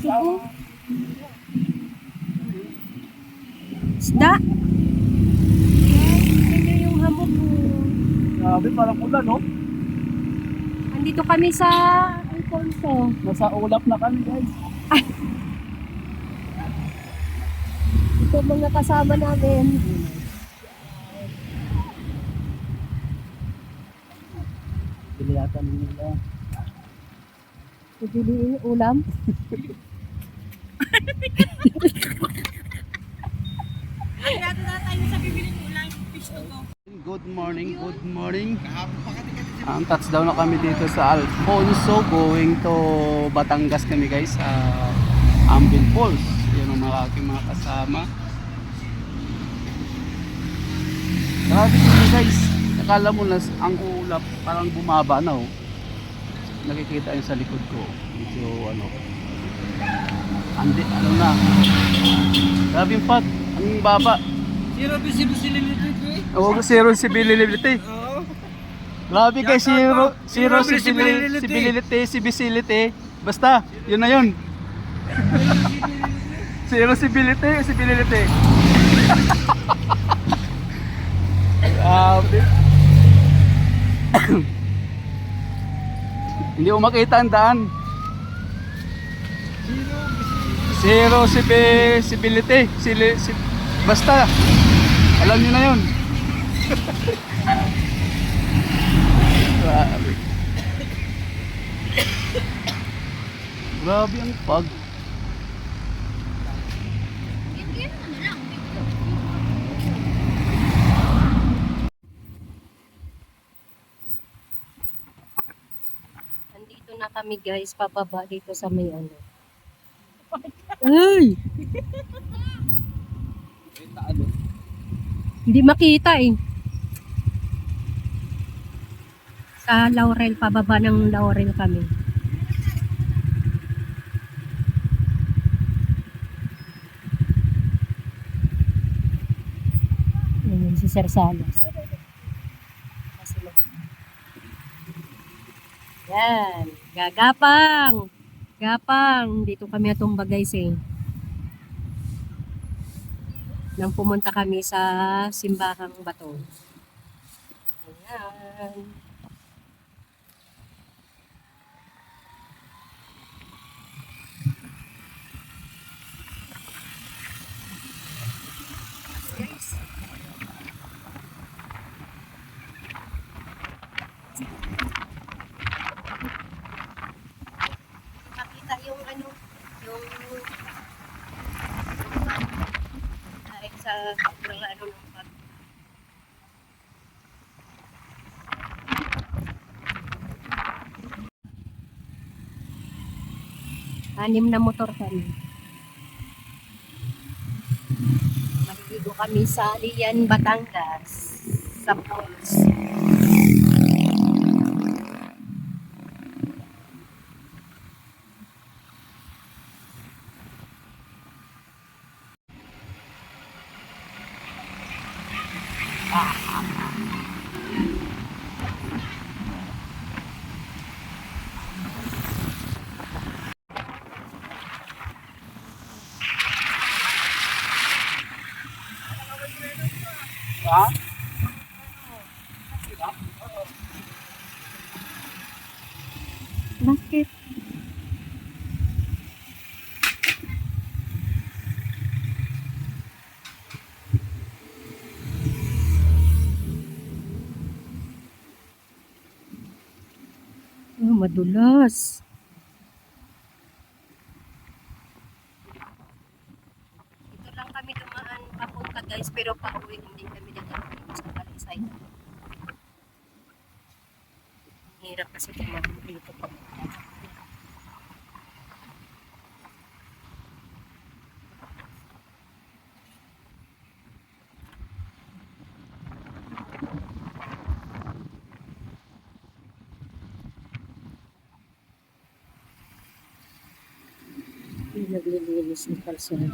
Tubo. Isda. Yan yung hamog ko. Grabe, parang ulan, no? Andito kami sa Alfonso. Nasa ulap na kami, guys. Ito mga kasama namin. Bili yata nila. Bibili ulam. Good morning, good morning. Ang touchdown na kami dito sa Alfonso, going to Batangas kami, guys, sa Ambin Falls. Yan ang mga aking mga kasama. Grabe dito, guys. Akala mo na ang ulap parang bumaba na, oh. Nakikita yun sa likod ko. Medyo ano na. Grabe yung pag. Ang baba. Zero visibility. Oo, zero visibility. Oo. Grabe guys, zero Zero visibility. Basta, yun na yun. Zero visibility. Grabe. Hindi mo makita ang daan. Zero visibility. Basta, alam niyo na yun. Grabe. Grabe ang pag. Andito na kami guys, pababa dito sa may ano. Ay! Hindi makita eh. Sa Laurel, pababa ng Laurel kami. Ayan si Sir Salas. Yan, gagapang. Gapang, dito kami atumba guys eh. Nang pumunta kami sa Simbahang Bato. Ayan. Guys. Makita yung ano, yung dahil sa sobrang ano ng pag. Anim na motor kami. Maligo kami sa Alian, Batangas. Sa falls. Ha? Bakit? Oh, madulas. Ito lang kami dumaan papunta guys, pero pauwi hindi kami dadaan sa Palisay. Hirap kasi tumakbo dito pa. Naglilinis ng kalsada.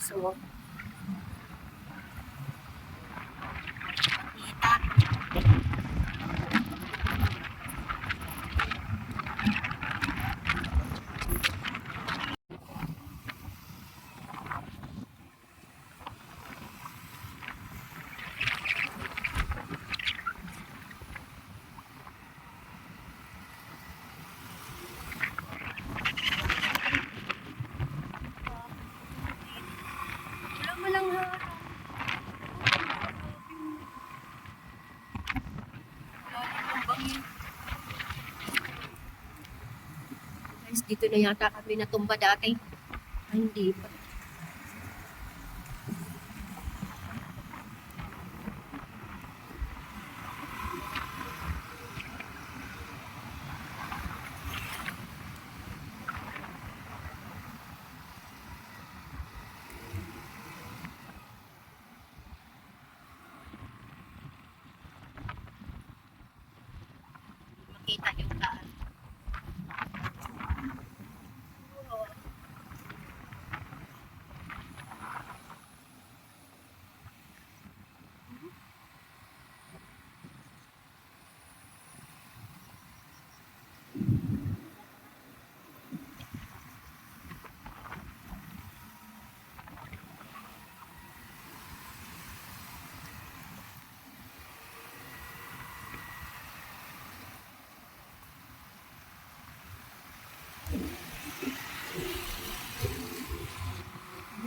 So, wala mo lang ha. Guys, dito na yata kami natumba dati. Ay, hindi pa. Makita yung daan.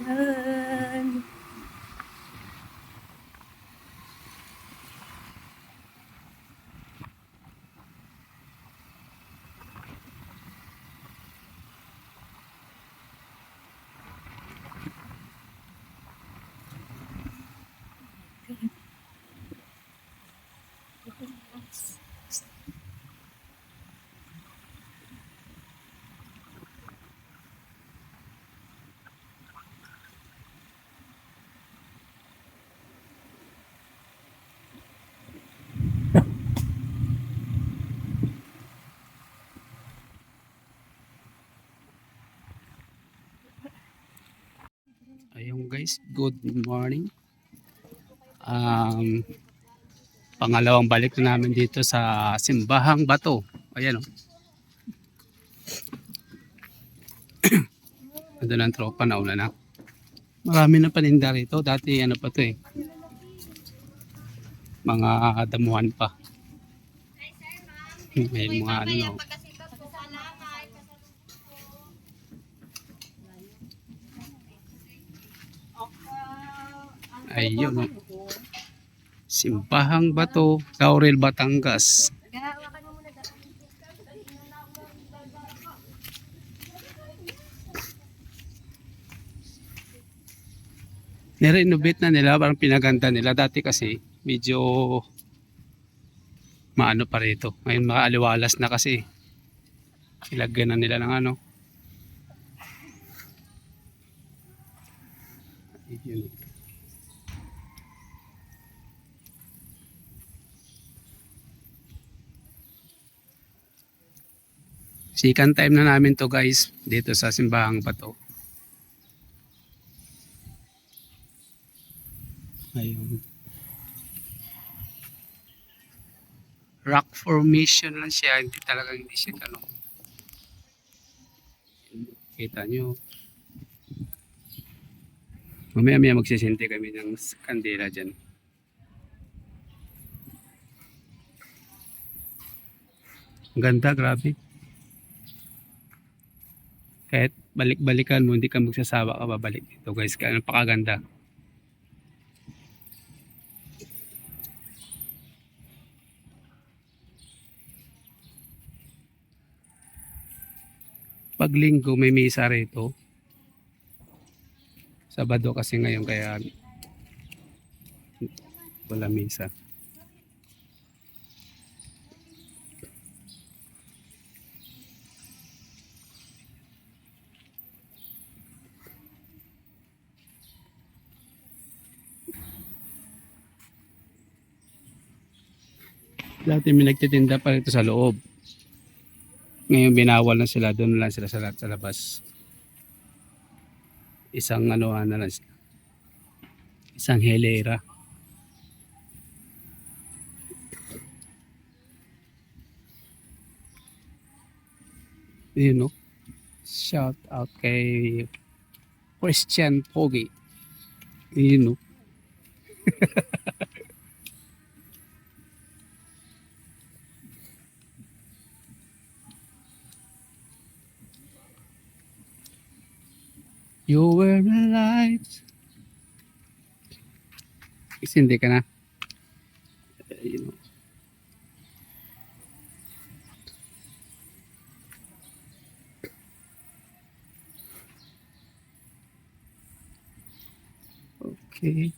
Yan. Ayun guys, good morning. Pangalawang balik na namin dito sa Simbahang Bato. Ayan o. Ando ng tropa na una na. Marami na paninda rito. Dati ano pa to eh. Mga damuhan pa. May mga ano no. Ayun o. Simbahang Bato, Laurel, Batangas. Nirenovate na nila, parang pinaganda nila. Dati kasi medyo maano pa rito. Ngayon maaliwalas na kasi. Ilagyan na nila ng ano. Ayun. Second time na namin to guys dito sa Simbahang Bato. Ayun. Rock formation lang siya, hindi talagang hindi siya ano. Kita nyo. Mamaya magsisinte kami ng kandila dyan. Ang ganda, grabe. Kahit balik-balikan mo, hindi ka magsasawa ka babalik dito guys. Kaya napakaganda. Pag linggo may misa rito. Sabado kasi ngayon kaya wala misa. Dati may nagtitinda pa rito sa loob. Ngayon binawal na sila, doon lang sila sa labas. Isang ano na lang sila. Isang hilera. Yun, no? Shout out kay Christian Pogi. Yun, no? You were the light. Kasi hindi ka na. Yun, no? Okay.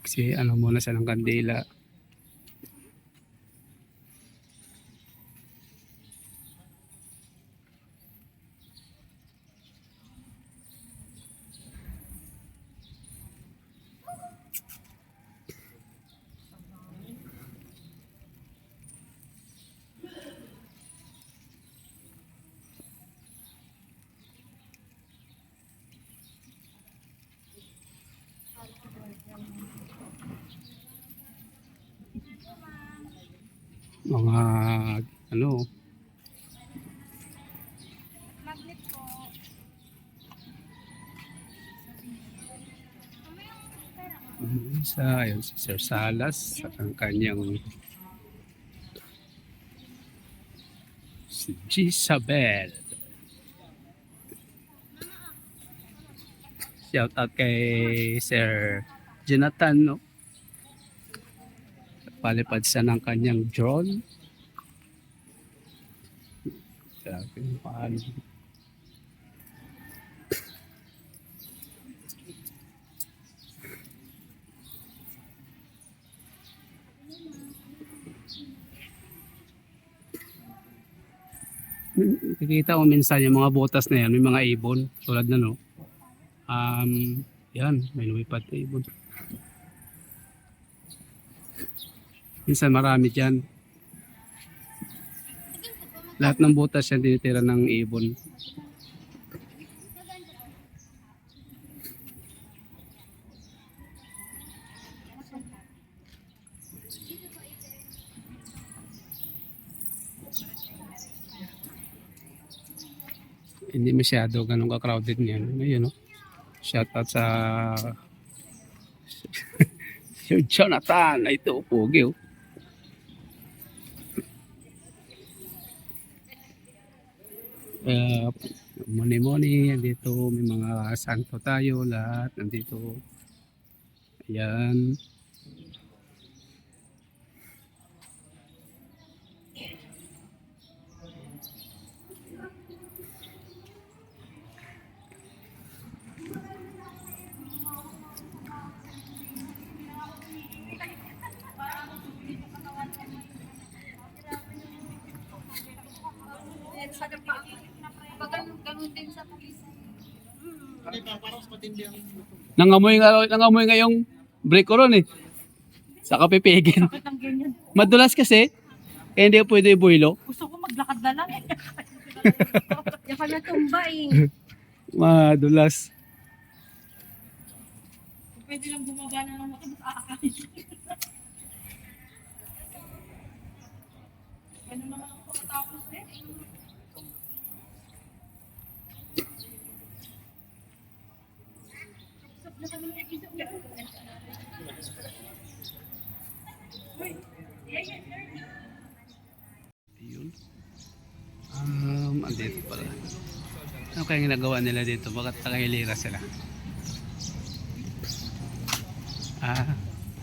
Kasi ano muna siya ng kandila. Mga ano, isa, ayun, si Sir Salas at ang kanyang si Gisabel. Shout out kay Sir Jonathan, no? Palipad siya ng kanyang drone. Grabe yung paano. Nakikita ko minsan yung mga butas na yan, may mga ibon. Tulad na, no? Yan, may lumipad na ibon. Minsan marami dyan. Lahat ng butas yan tinitira ng ibon. Hindi masyado ganun ka-crowded niyan. Ngayon, no? Shout out sa Sir Jonathan. Ito, pogi, oh. Moni-moni, andito may mga santo tayo, lahat nandito. Ayan. Ganun din sa pulis. Nangamoy ngayong break ko ron eh. Saka pipigil. Madulas kasi. Kaya hindi pwede ibuhilo. Gusto ko maglakad na lang eh. Yan ka natumba eh. Madulas. Pwede lang bumaba na lang ako. Aakain. Ano naman ako tapos eh. Ayun. Andito pala. Ano kaya ginagawa nila dito? Bakit nakahilira sila?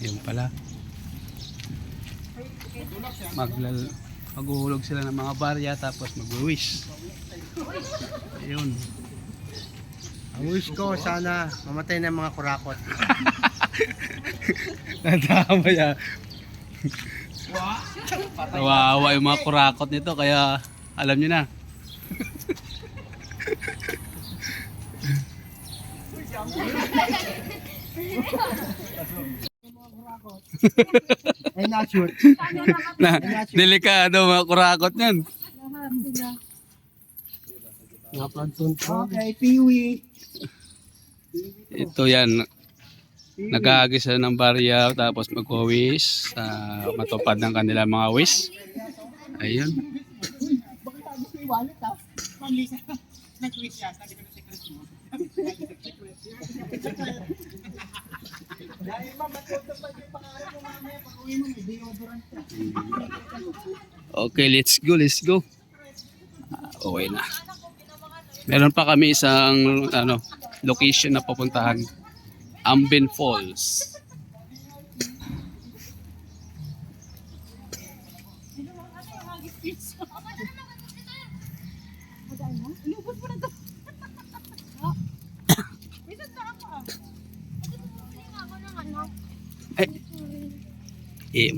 Ayun pala. Maghuhulog sila ng mga barya tapos mag-wish. Ayun. Ang wish ko sana mamatay na mga kurakot. Nadama yan. Kawawa yung mga kurakot nito kaya alam nyo na. Ay na shoot. Delikado mga kurakot yan. Lahat sila. Okay, Peewee. Ito yan. Nag-aagis sila ng barya tapos mag-wish. Matupad ng kanilang mga wish. Ayun. Okay, let's go, let's go. Okay na. Meron pa kami isang location na pupuntahan. Ambin Falls. Lubos mo na to. Minsan na ako ah. Eh,